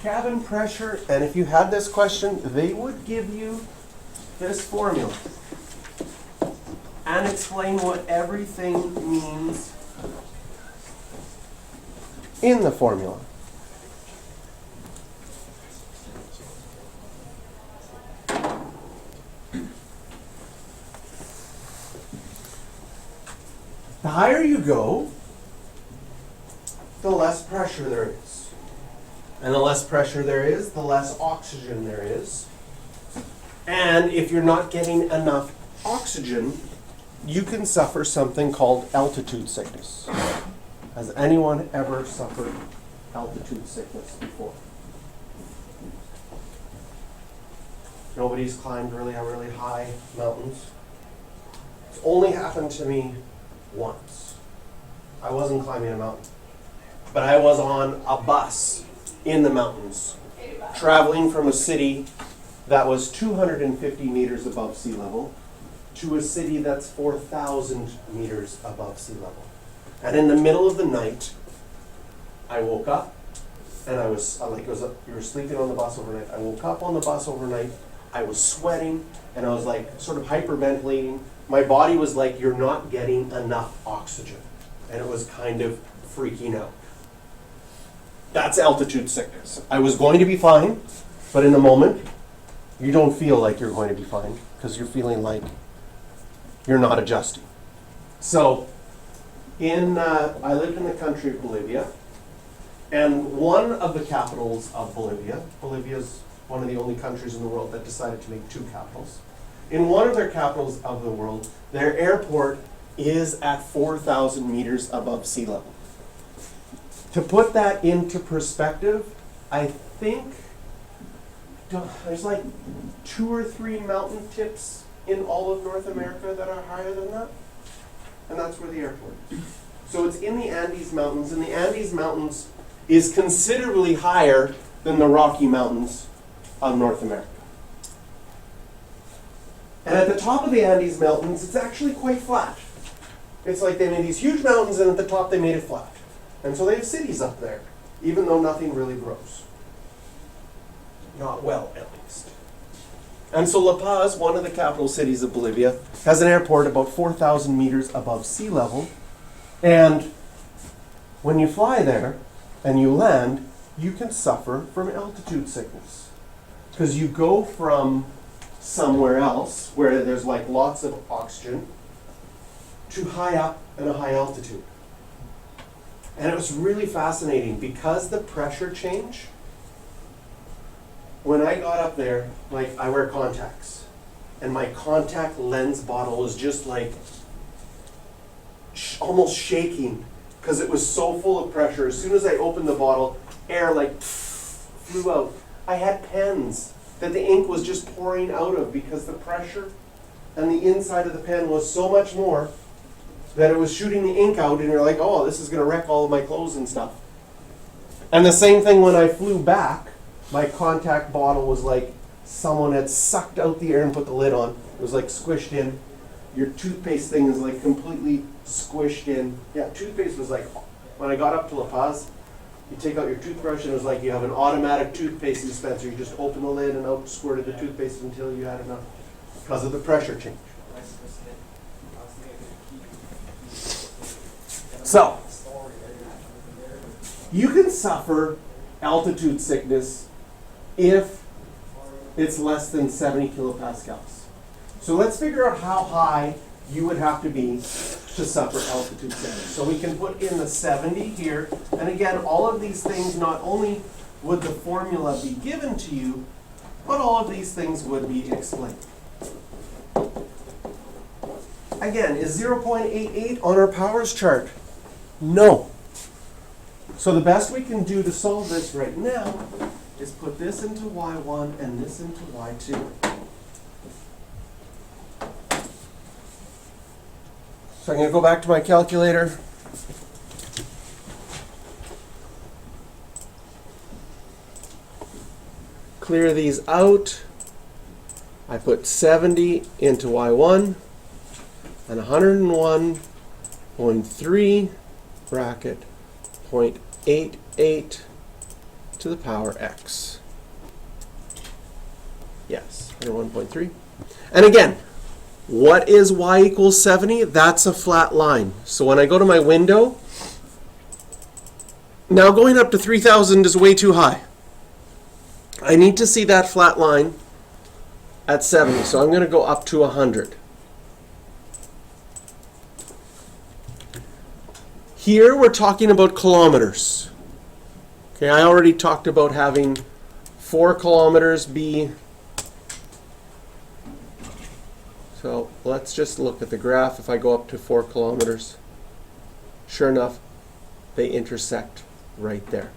cabin pressure, and if you had this question, they would give you this formula and explain what everything means in the formula. The higher you go, the less pressure there is. And the less pressure there is, the less oxygen there is. And if you're not getting enough oxygen, you can suffer something called altitude sickness. Has anyone ever suffered altitude sickness before? Nobody's climbed really high mountains? It's only happened to me once. I wasn't climbing a mountain, but I was on a bus in the mountains, traveling from a city that was 250 meters above sea level to a city that's 4,000 meters above sea level. And in the middle of the night, I woke up, and I was you were sleeping on the bus overnight. I woke up on the bus overnight. I was sweating, and I was like sort of hyperventilating. My body was like, you're not getting enough oxygen. And it was kind of freaking out. That's altitude sickness. I was going to be fine, but in the moment, you don't feel like you're going to be fine because you're feeling like you're not adjusting. So, I lived in the country of Bolivia, and one of the capitals of Bolivia is one of the only countries in the world that decided to make two capitals. In one of their capitals of the world, their airport is at 4,000 meters above sea level. To put that into perspective, I think there's like 2 or 3 mountain tips in all of North America that are higher than that. And that's where the airport is. So it's in the Andes Mountains, and the Andes Mountains is considerably higher than the Rocky Mountains of North America. And at the top of the Andes Mountains, it's actually quite flat. It's like they made these huge mountains, and at the top they made it flat. And so they have cities up there, even though nothing really grows. Not well, at least. And so La Paz, one of the capital cities of Bolivia, has an airport about 4,000 meters above sea level. And when you fly there and you land, you can suffer from altitude sickness. Because you go from somewhere else where there's like lots of oxygen to high up and a high altitude. And it was really fascinating because the pressure change. When I got up there, like I wear contacts, and my contact lens bottle was just like almost shaking because it was so full of pressure. As soon as I opened the bottle, air like flew out. I had pens that the ink was just pouring out of because the pressure and the inside of the pen was so much more that it was shooting the ink out, and you're like, oh, this is going to wreck all of my clothes and stuff. And the same thing when I flew back, my contact bottle was like someone had sucked out the air and put the lid on. It was like squished in. Your toothpaste thing is like completely squished in. Yeah, toothpaste was like, when I got up to La Paz, you take out your toothbrush and it was like you have an automatic toothpaste dispenser. You just open the lid and out squirted the toothpaste until you had enough because of the pressure change. So, you can suffer altitude sickness if it's less than 70 kilopascals. So let's figure out how high you would have to be to suffer altitude sickness. So we can put in the 70 here, and again, all of these things, not only would the formula be given to you, but all of these things would be explained. Again, is 0.88 on our powers chart? No. So the best we can do to solve this right now is put this into y1 and this into y2. So I'm going to go back to my calculator. Clear these out. I put 70 into y1 and 101.3 bracket 0.88 to the power x. Yes, 101.3. And again, what is y equals 70? That's a flat line. So when I go to my window, now going up to 3,000 is way too high. I need to see that flat line at 70, so I'm going to go up to 100. Here we're talking about kilometers. Okay, I already talked about having 4 kilometers be. So let's just look at the graph. If I go up to 4 kilometers, sure enough, they intersect right there.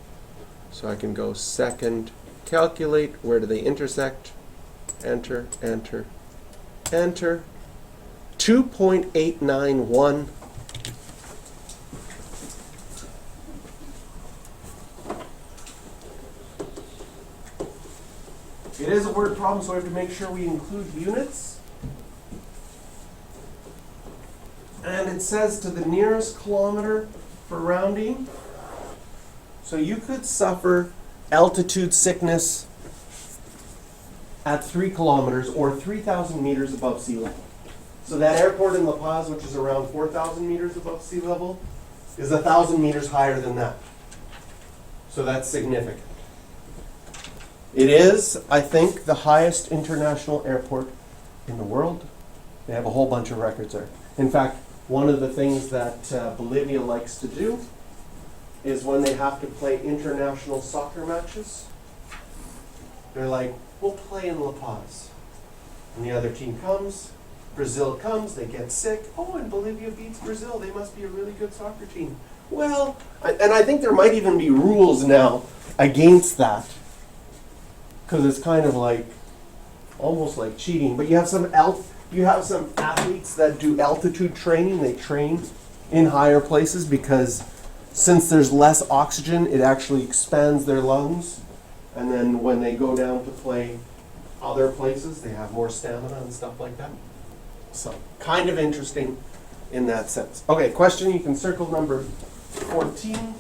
So I can go second, calculate, where do they intersect? Enter, enter, enter. 2.891. It is a word problem, so we have to make sure we include units. And it says to the nearest kilometer for rounding. So you could suffer altitude sickness at 3 kilometers or 3,000 meters above sea level. So that airport in La Paz, which is around 4,000 meters above sea level, is 1,000 meters higher than that. So that's significant. It is, I think, the highest international airport in the world. They have a whole bunch of records there. In fact, one of the things that Bolivia likes to do is when they have to play international soccer matches, they're like, we'll play in La Paz. And the other team comes, Brazil comes, they get sick. Oh, and Bolivia beats Brazil. They must be a really good soccer team. Well, and I think there might even be rules now against that, because it's kind of like, almost like cheating. But you have some athletes that do altitude training. They train in higher places because since there's less oxygen, it actually expands their lungs. And then when they go down to play other places, they have more stamina and stuff like that. So kind of interesting in that sense. Okay, question, you can circle number 14.